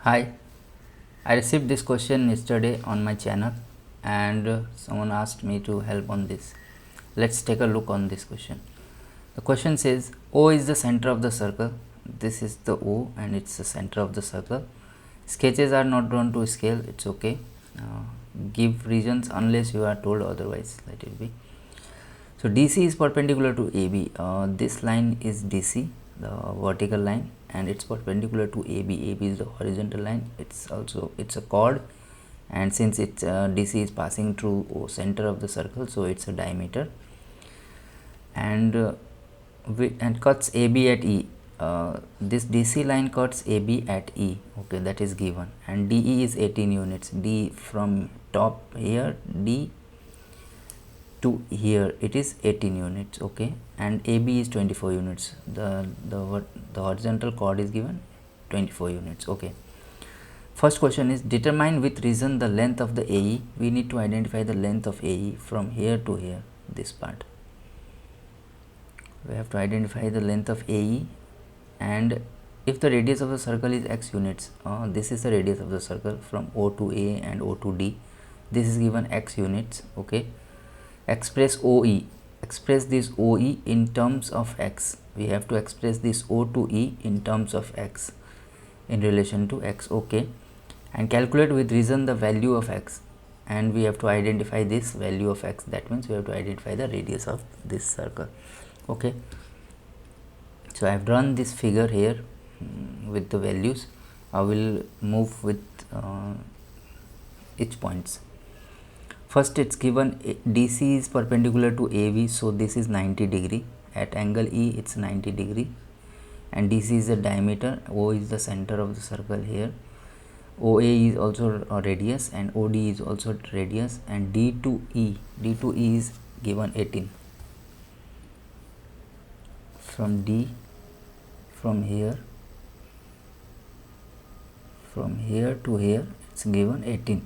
Hi, I received this question yesterday on my channel and someone asked me to help on this. Let's take a look on this question. The question says O is the center of the circle. This is the O and it's the center of the circle. Sketches are not drawn to scale, it's okay. Give reasons unless you are told otherwise, let it be. So DC is perpendicular to AB. This line is DC, the vertical line, and it's perpendicular to AB. AB is the horizontal line. It's a chord, and since it's DC is passing through center of the circle, so it's a diameter, and cuts AB at E. This DC line cuts AB at E. Okay, that is given, and DE is 18 units. D from top here, D to here it is 18 units. Okay, and AB is 24 units. The horizontal chord is given 24 units. Okay, first question is determine with reason the length of the AE. We need to identify the length of AE from here to here, this part. We have to identify the length of AE, and if the radius of the circle is x units, this is the radius of the circle from O to A and O to D. This is given x units. Okay, express OE. Express this OE in terms of x. We have to express this O to E in terms of x, in relation to x. Okay, and calculate with reason the value of x, and we have to identify this value of x. That means we have to identify the radius of this circle. Okay, so I have drawn this figure here with the values. I will move with each points. First, it's given DC is perpendicular to AV, so this is 90 degree. At angle E, it's 90 degree, and DC is the diameter. O is the center of the circle here. OA is also a radius, and OD is also radius, and D to E is given 18. From D, from here to here, it's given 18.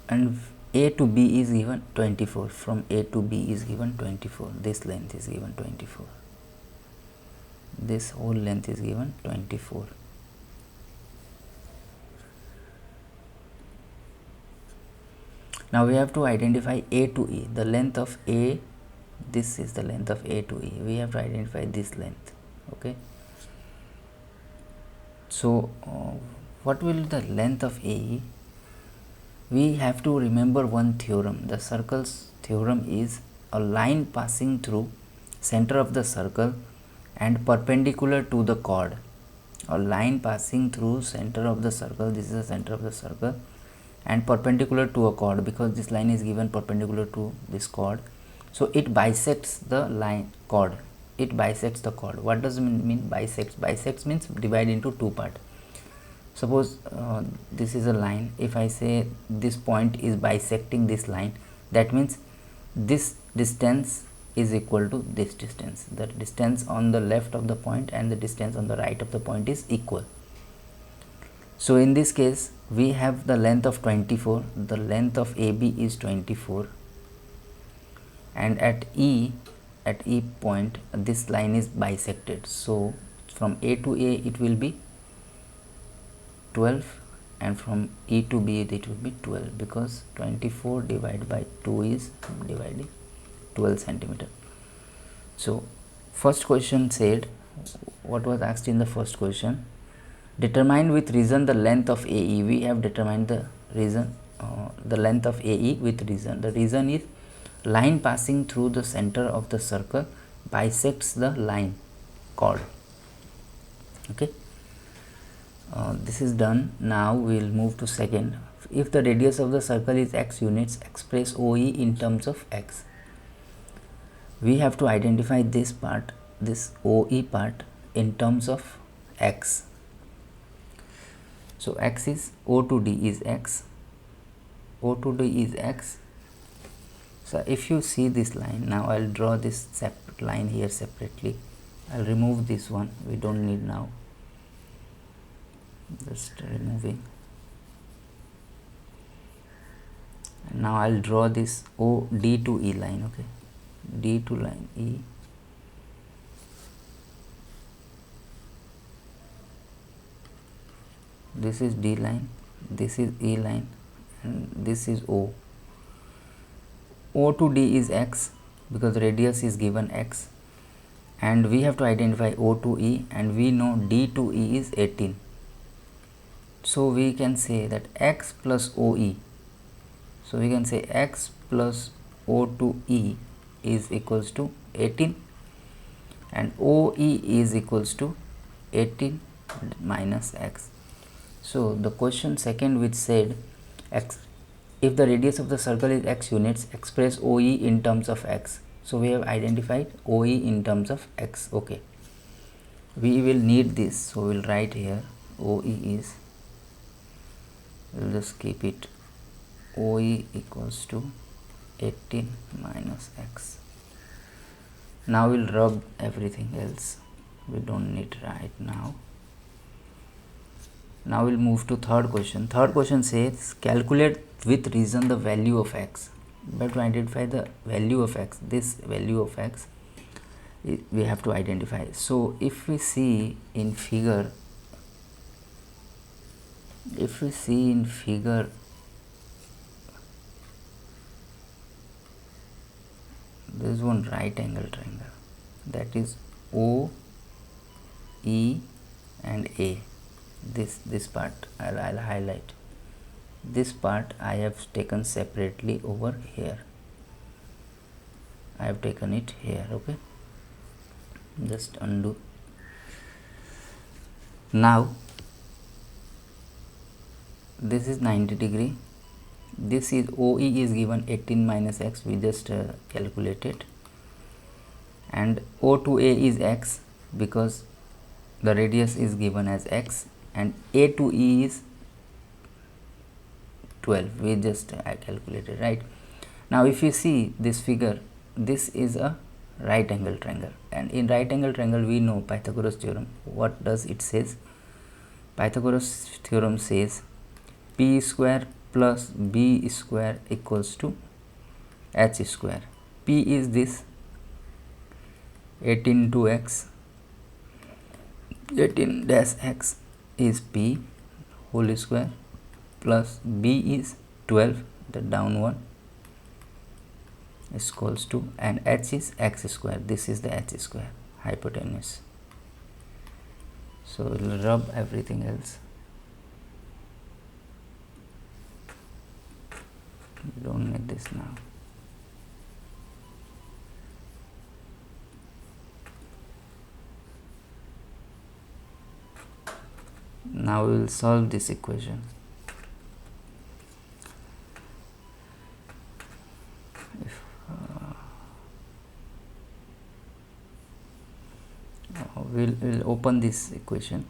and A to B is given 24. From A to B is given 24. This length is given 24. This whole length is given 24. Now we have to identify A to E. The length of A, this is the length of A to E. We have to identify this length. Okay, so what will the length of AE? We have to remember one theorem. The circle's theorem is a line passing through center of the circle and perpendicular to the chord. A line passing through center of the circle, this is the center of the circle, and perpendicular to a chord, because this line is given perpendicular to this chord, so it bisects the line chord. It bisects the chord. What does it mean bisects? Bisects means divide into two parts. Suppose this is a line. If I say this point is bisecting this line, that means this distance is equal to this distance. The distance on the left of the point and the distance on the right of the point is equal. So in this case, we have the length of 24. The length of AB is 24, and at E point, this line is bisected. So from A to A it will be 12, and from E to B it will be 12, because 24 divided by 2 is dividing 12 centimeter. So first question said, what was asked in the first question? Determine with reason the length of AE. We have determined the reason, the length of AE with reason. The reason is line passing through the center of the circle bisects the line chord. Okay, this is done. Now we will move to second. If the radius of the circle is x units, express OE in terms of x. We have to identify this part, this OE part, in terms of x. So x is O to D is x. O to D is x. So if you see this line, now I'll draw this separate line here separately. I'll remove this one, we don't need now, just removing. And now I'll draw this O D to E line. Okay, D to line E. This is D line, this is E line, and this is O. O to D is X because radius is given X, and we have to identify O to E, and we know D to E is 18. So we can say that X plus OE. So we can say X plus O to E is equals to 18, and OE is equals to 18 minus X. So the question second, which said X, if the radius of the circle is X units, express OE in terms of X. So we have identified OE in terms of X. Okay, we will need this, so we will write here OE is, we will just keep it, OE equals to 18 minus X. Now we will rub everything else, we don't need right now. Now we'll move to third question. Third question says calculate with reason the value of X. But to identify the value of X, this value of X we have to identify. So if we see in figure, this one right angle triangle, that is O, E and A. This part I'll highlight. This part I have taken separately over here. I have taken it here. Okay, just undo. Now this is 90 degree. This is OE is given 18 minus X, we just calculated, and O to A is X because the radius is given as X, and A to E is 12, we just calculated, right? Now if you see this figure, this is a right angle triangle, and in right angle triangle we know Pythagoras theorem. What does it says? Pythagoras theorem says P square plus B square equals to H square. P is this 18 to X, 18 dash X is P whole square, plus B is 12, the down one, is equals to, and H is X square, this is the H square, hypotenuse. So we will rub everything else, we don't need this now. Now we will solve this equation. We'll open this equation.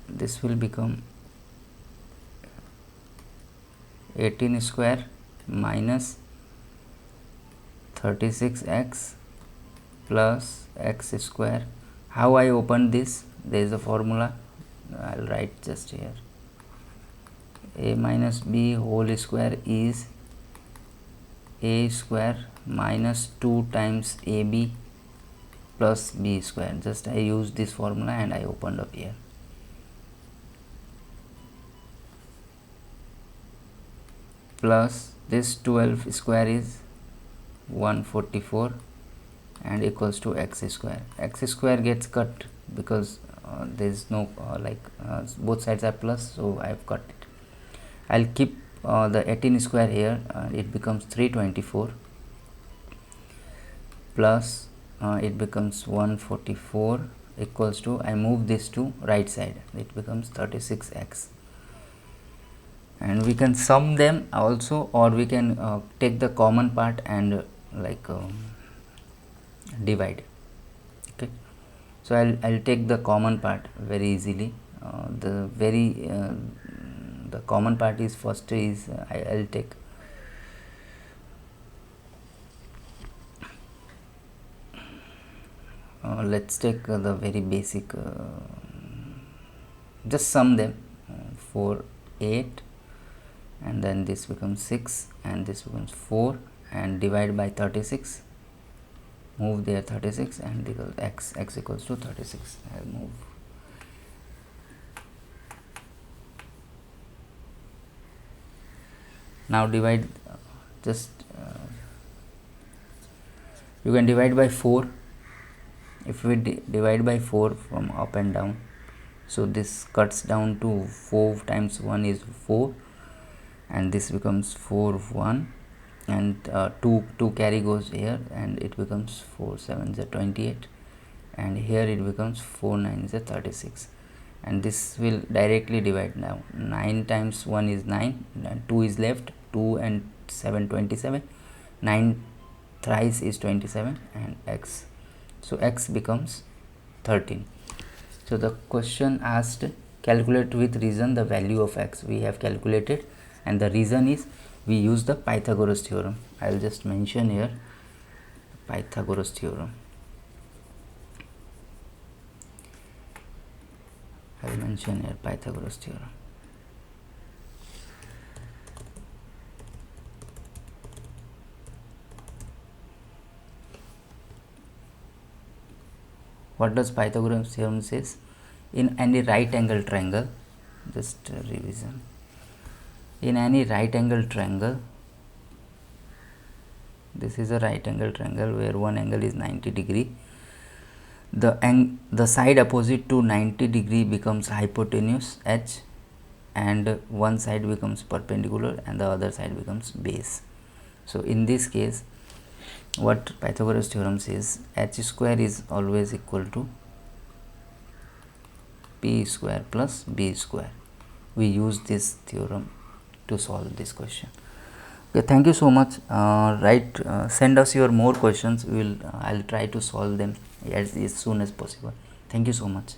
This will become 18 square minus 36x plus x square. How I open this? There is a formula, I'll write just here. A minus b whole square is a square minus 2 times ab plus b square. Just I use this formula and I opened up here. Plus this 12 square is 144 and equals to x square. X square gets cut because there is no both sides are plus, so I have cut it. I'll keep the 18 square here, it becomes 324 plus it becomes 144 equals to, I move this to right side, it becomes 36x, and we can sum them also, or we can take the common part and divide. Okay, so I'll take the common part very easily. The common part is first is I'll take let's take the very basic, just sum them, 4 8, and then this becomes 6 and this becomes 4, and divide by 36, move there 36, and equal x equals to 36. I'll move. Now divide, just you can divide by 4. If we divide by 4 from up and down, so this cuts down to 4 times 1 is 4, and this becomes 4 1, and 2 carry goes here, and it becomes 4 7 is 28, and here it becomes 4 9 is 36, and this will directly divide. Now 9 times 1 is 9, and 2 is left, 2 and 7 27, 9 thrice is 27, and x, so x becomes 13. So the question asked, calculate with reason the value of x. We have calculated, and the reason is we use the Pythagoras theorem. I will just mention here Pythagoras theorem. I will mention here Pythagoras theorem. What does Pythagorean theorem says? In any right angle triangle, just revision, in any right angle triangle, this is a right angle triangle where one angle is 90 degree, the side opposite to 90 degree becomes hypotenuse h, and one side becomes perpendicular and the other side becomes base. So in this case, what Pythagoras theorem says, h square is always equal to p square plus b square. We use this theorem to solve this question. Okay, thank you so much. Send us your more questions. I'll try to solve them as soon as possible. Thank you so much.